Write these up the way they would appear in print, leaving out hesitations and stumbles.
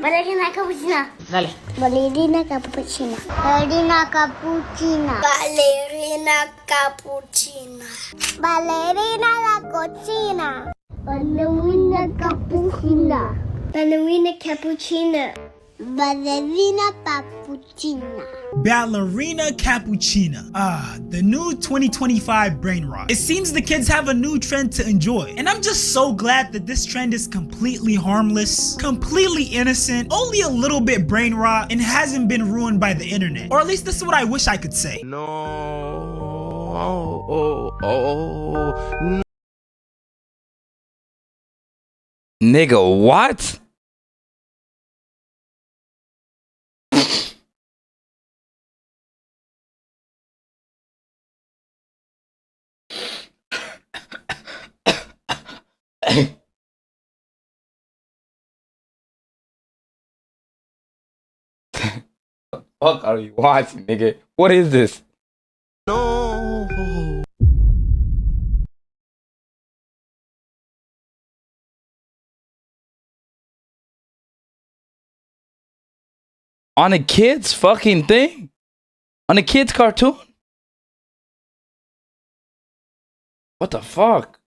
Ballerina cappuccina. Dale. Ballerina cappuccina. Ballerina cappuccina. Ballerina cappuccina. Ballerina la cucina. Ballerina cappuccina. Ballerina cappuccina. Ballerina cappuccina. Ballerina Cappuccina. The new 2025 brain rot. It seems the kids have a new trend to enjoy. And I'm just so glad that this trend is completely harmless, completely innocent, only a little bit brain rot, and hasn't been ruined by the internet. Or at least this is what I wish I could say. Nigga, what? Fuck are you watching, nigga? What is this? No. On a kid's fucking thing? On a kid's cartoon? What the fuck?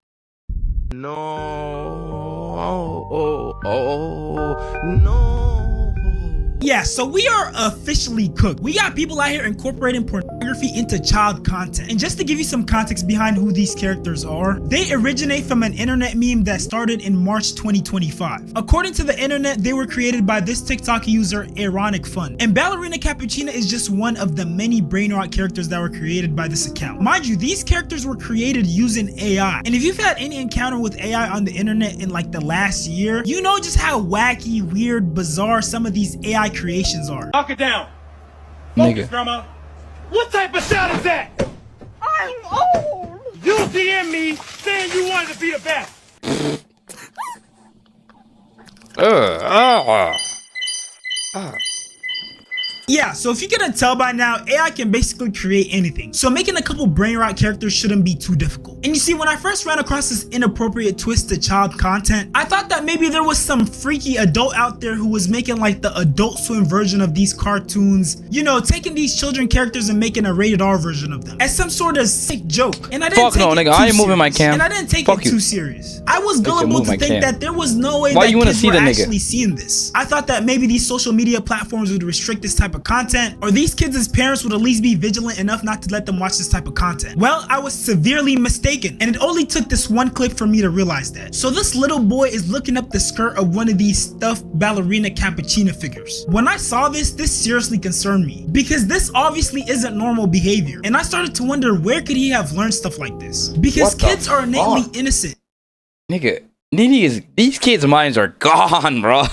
Yeah, so we are officially cooked. We got people out here incorporating pornography into child content. And just to give you some context behind who these characters are, they originate from an internet meme that started in March 2025. According to the internet, they were created by this TikTok user, Ironic Fun. And Ballerina Cappuccina is just one of the many brain rot characters that were created by this account. Mind you, these characters were created using AI. And if you've had any encounter with AI on the internet in like the last year, you know just how wacky, weird, bizarre some of these AI creations are. Knock it down. Focus, Grandma. What type of shot is that? I'm old. You DM me saying you wanted to be the best. Yeah, so if you couldn't tell by now, AI can basically create anything. So making a couple brain rot characters shouldn't be too difficult. And you see, when I first ran across this inappropriate twist to child content, I thought that maybe there was some freaky adult out there who was making like the Adult Swim version of these cartoons, you know, taking these children characters and making a rated R version of them as some sort of sick joke. And I didn't take it nigga, too I ain't moving my serious. cam. And I didn't take it too serious. I was gullible to think that there was no way Why that you wanna kids see were the nigga? actually seeing this. I thought that maybe these social media platforms would restrict this type of content, or these kids' parents would at least be vigilant enough not to let them watch this type of content. Well, I was severely mistaken, and it only took this one clip for me to realize that. So this little boy is looking up the skirt of one of these stuffed Ballerina Cappuccina figures. When I saw this seriously concerned me, because this obviously isn't normal behavior, and I started to wonder where could he have learned stuff like this? Because kids are innately innocent. Nigga, these kids' minds are gone, bro.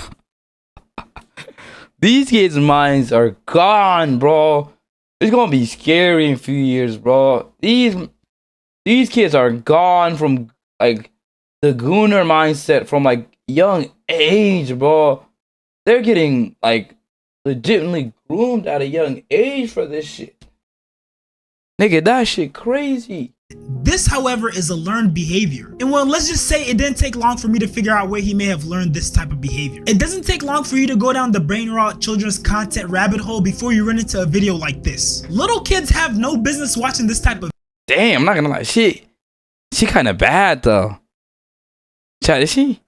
These kids' minds are gone, bro. It's gonna be scary in a few years, bro. These kids are gone from like the gooner mindset from like young age, bro. They're getting like legitimately groomed at a young age for this shit. Nigga, that shit crazy. This, however, is a learned behavior. And well, let's just say it didn't take long for me to figure out where he may have learned this type of behavior. It doesn't take long for you to go down the brain rot children's content rabbit hole before you run into a video like this. Little kids have no business watching this type of Damn, I'm not gonna lie, she kind of bad though. Chat, is she?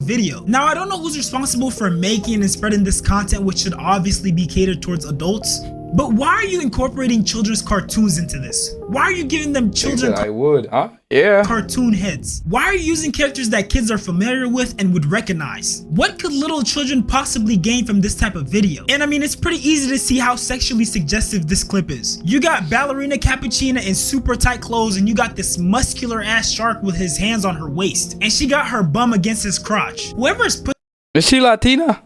video. Now, I don't know who's responsible for making and spreading this content, which should obviously be catered towards adults. But why are you incorporating children's cartoons into this? Why are you giving them children I would, huh? Yeah. cartoon heads? Why are you using characters that kids are familiar with and would recognize? What could little children possibly gain from this type of video? And I mean, it's pretty easy to see how sexually suggestive this clip is. You got Ballerina Cappuccina in super tight clothes, and you got this muscular ass shark with his hands on her waist, and she got her bum against his crotch. Whoever's Is she Latina?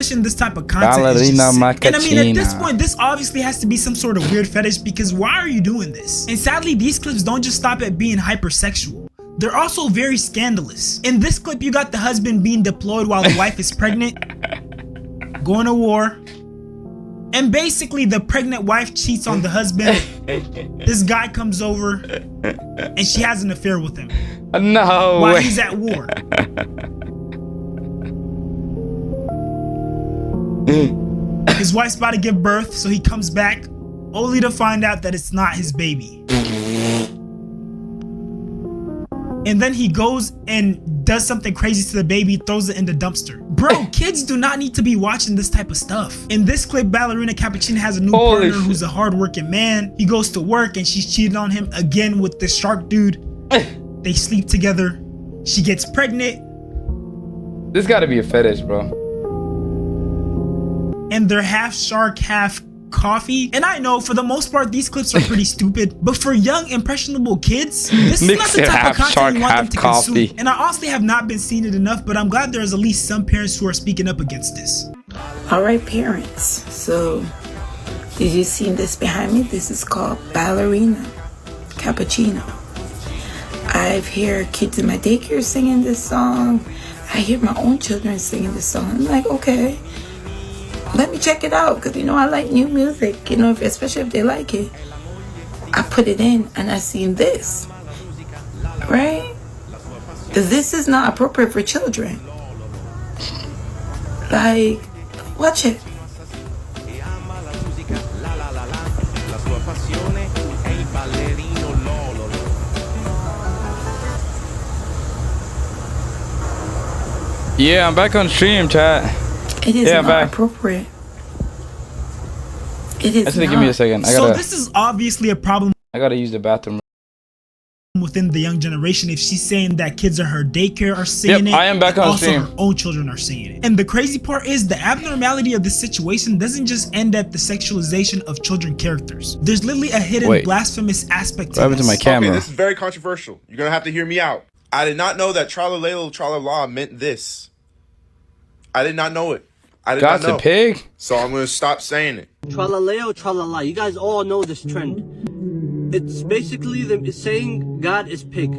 this type of content is just sick. And I mean, at this point, this obviously has to be some sort of weird fetish, because why are you doing this? And sadly, these clips don't just stop at being hypersexual. They're also very scandalous. In this clip, you got the husband being deployed while the wife is pregnant, going to war. And basically, the pregnant wife cheats on the husband. This guy comes over, and she has an affair with him. No while way. he's at war. His wife's about to give birth, so he comes back, only to find out that it's not his baby. And then he goes and does something crazy to the baby, throws it in the dumpster. Bro, kids do not need to be watching this type of stuff. In this clip, Ballerina Cappuccina has a new partner who's a hard-working man. He goes to work and she's cheating on him again with this shark dude. They sleep together. She gets pregnant. This gotta be a fetish, bro. And they're half shark, half coffee. And I know for the most part these clips are pretty stupid, but for young impressionable kids, this is not the type of content you want them to consume. And I honestly have not been seeing it enough, but I'm glad there's at least some parents who are speaking up against this. Alright parents, so did you see this behind me? This is called Ballerina Cappuccino. I've heard kids in my daycare singing this song. I hear my own children singing this song. I'm like, okay, let me check it out, because you know I like new music, you know, especially if they like it. I put it in and I seen this, right? This is not appropriate for children. Like, watch it. Yeah, I'm back on stream, chat. It is not appropriate. It is Actually, give me a second. So this is obviously a problem. I gotta use the bathroom within the young generation. If she's saying that kids at her daycare are seeing it, I am back on also stream. her own children are seeing it. And the crazy part is the abnormality of this situation doesn't just end at the sexualization of children characters. There's literally a hidden blasphemous aspect to this. To my camera? Okay, this is very controversial. You're gonna have to hear me out. I did not know that tra-la-la, tra-la-la meant this. I did not know it. I did not know. God's a pig? So I'm gonna stop saying it. Tra-la-la, tra-la-la. You guys all know this trend. It's basically it's saying God is pig.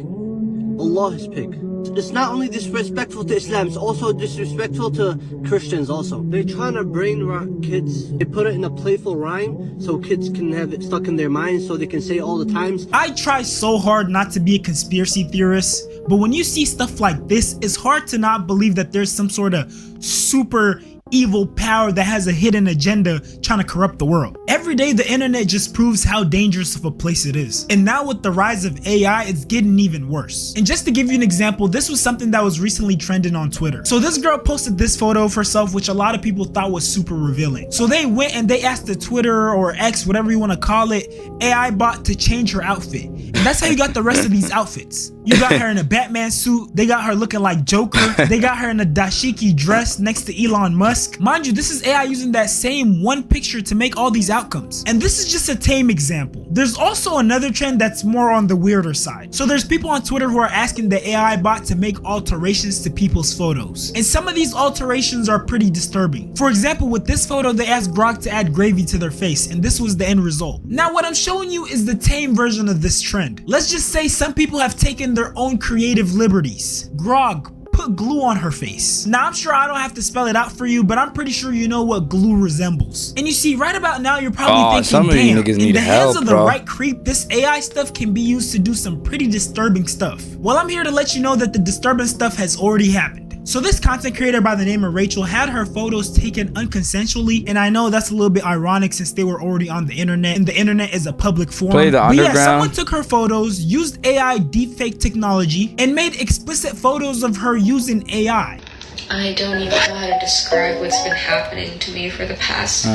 Allah is pig. It's not only disrespectful to Islam, it's also disrespectful to Christians also. They're trying to brain rot kids. They put it in a playful rhyme so kids can have it stuck in their minds so they can say it all the times. I try so hard not to be a conspiracy theorist, but when you see stuff like this, it's hard to not believe that there's some sort of super evil power that has a hidden agenda trying to corrupt the world. Every day the internet just proves how dangerous of a place it is. And now with the rise of AI, it's getting even worse. And just to give you an example, this was something that was recently trending on Twitter. So this girl posted this photo of herself, which a lot of people thought was super revealing. So they went and they asked the Twitter or X, whatever you want to call it, AI bot to change her outfit. And that's how you got the rest of these outfits. You got her in a Batman suit. They got her looking like Joker. They got her in a dashiki dress next to Elon Musk. Mind you, this is AI using that same one picture to make all these outcomes. And this is just a tame example. There's also another trend that's more on the weirder side. So there's people on Twitter who are asking the AI bot to make alterations to people's photos. And some of these alterations are pretty disturbing. For example, with this photo, they asked Grok to add gravy to their face, and this was the end result. Now, what I'm showing you is the tame version of this trend. Let's just say some people have taken their own creative liberties. Grog, put glue on her face. Now I'm sure I don't have to spell it out for you, but I'm pretty sure you know what glue resembles. And you see, right about now you're probably thinking, damn, in the hands of the right creep, this AI stuff can be used to do some pretty disturbing stuff. Well, I'm here to let you know that the disturbing stuff has already happened. So this content creator by the name of Rachel had her photos taken unconsensually, and I know that's a little bit ironic since they were already on the internet, and the internet is a public forum. But yeah, someone took her photos, used AI deepfake technology, and made explicit photos of her using AI. I don't even know how to describe what's been happening to me for the past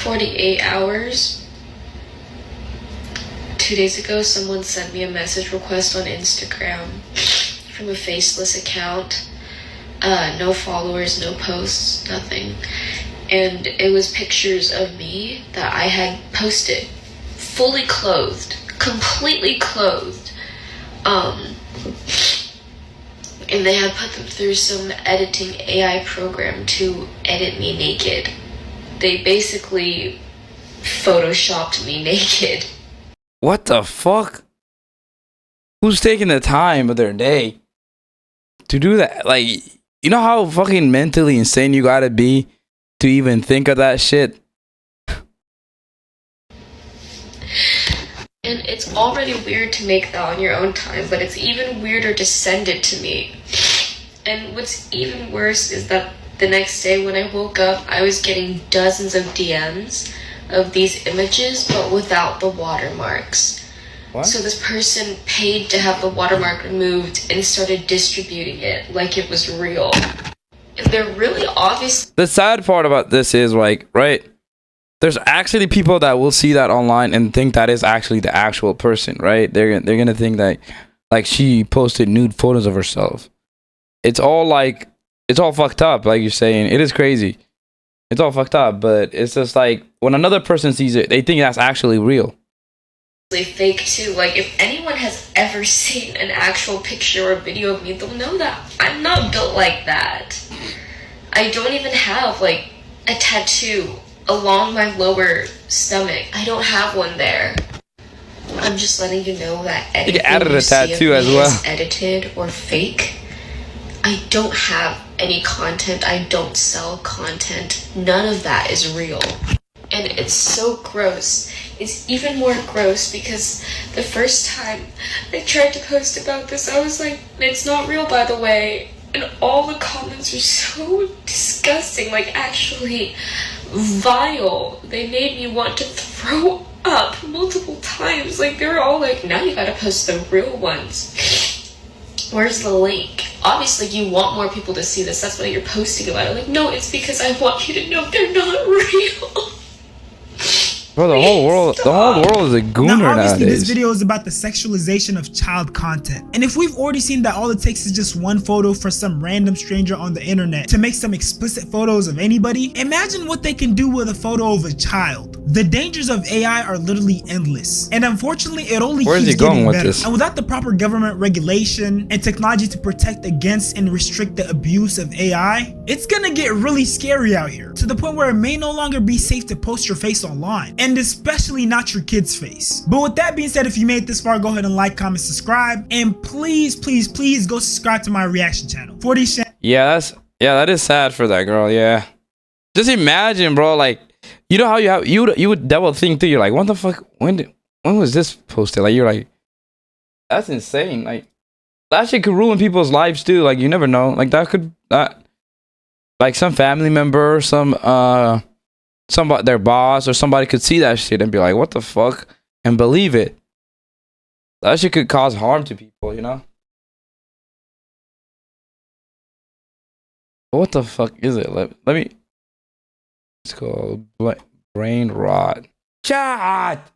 48 hours. 2 days ago, someone sent me a message request on Instagram from a faceless account. No followers, no posts, nothing. And it was pictures of me that I had posted, fully clothed, completely clothed. And they had put them through some editing AI program to edit me naked. They basically photoshopped me naked. What the fuck? Who's taking the time of their day to do that? Like, you know how fucking mentally insane you gotta be to even think of that shit? And it's already weird to make that on your own time, but it's even weirder to send it to me. And what's even worse is that The next day when I woke up, I was getting dozens of DMs of these images, but without the watermarks. What? So this person paid to have the watermark removed and started distributing it like it was real. And they're really obvious. The sad part about this is, like, right, there's actually people that will see that online and think that is actually the actual person, right? They're gonna think that, like, she posted nude photos of herself. It's all fucked up, like you're saying. It is crazy. It's all fucked up, but it's just like when another person sees it, they think that's actually real. Fake too. Like, if anyone has ever seen an actual picture or video of me, they'll know that I'm not built like that. I don't even have like a tattoo along my lower stomach. I don't have one there. I'm just letting you know that anything added a you see of tattoo me as well. is edited or fake. I don't have any content. I don't sell content. None of that is real. And it's so gross. It's even more gross because the first time I tried to post about this, I was like, it's not real, by the way. And all the comments were so disgusting, like actually vile. They made me want to throw up multiple times. Like, they were all like, now you gotta post the real ones. Where's the link? Obviously you want more people to see this. That's why you're posting about it. Like, no, it's because I want you to know they're not real. Bro, the whole world is a gooner now, obviously, nowadays. this video is about the sexualization of child content. And if we've already seen that all it takes is just one photo for some random stranger on the internet to make some explicit photos of anybody, imagine what they can do with a photo of a child. The dangers of AI are literally endless. And unfortunately, it only keeps getting better. And without the proper government regulation and technology to protect against and restrict the abuse of AI, it's gonna get really scary out here, to the point where it may no longer be safe to post your face online. And especially not your kid's face. But with that being said, if you made it this far, go ahead and like, comment, subscribe, and please go subscribe to my reaction channel. 40 Yeah, that is sad for that girl. Yeah, just imagine, bro. Like, you know how you would double think too. You're like, what the fuck? When was this posted? Like, you're like, that's insane. Like, that shit could ruin people's lives too. Like, you never know. Like, like some family member, somebody, their boss or somebody could see that shit and be like, what the fuck, and believe it. That shit could cause harm to people, you know. What the fuck is it? Let me, it's called brain rot. Chat.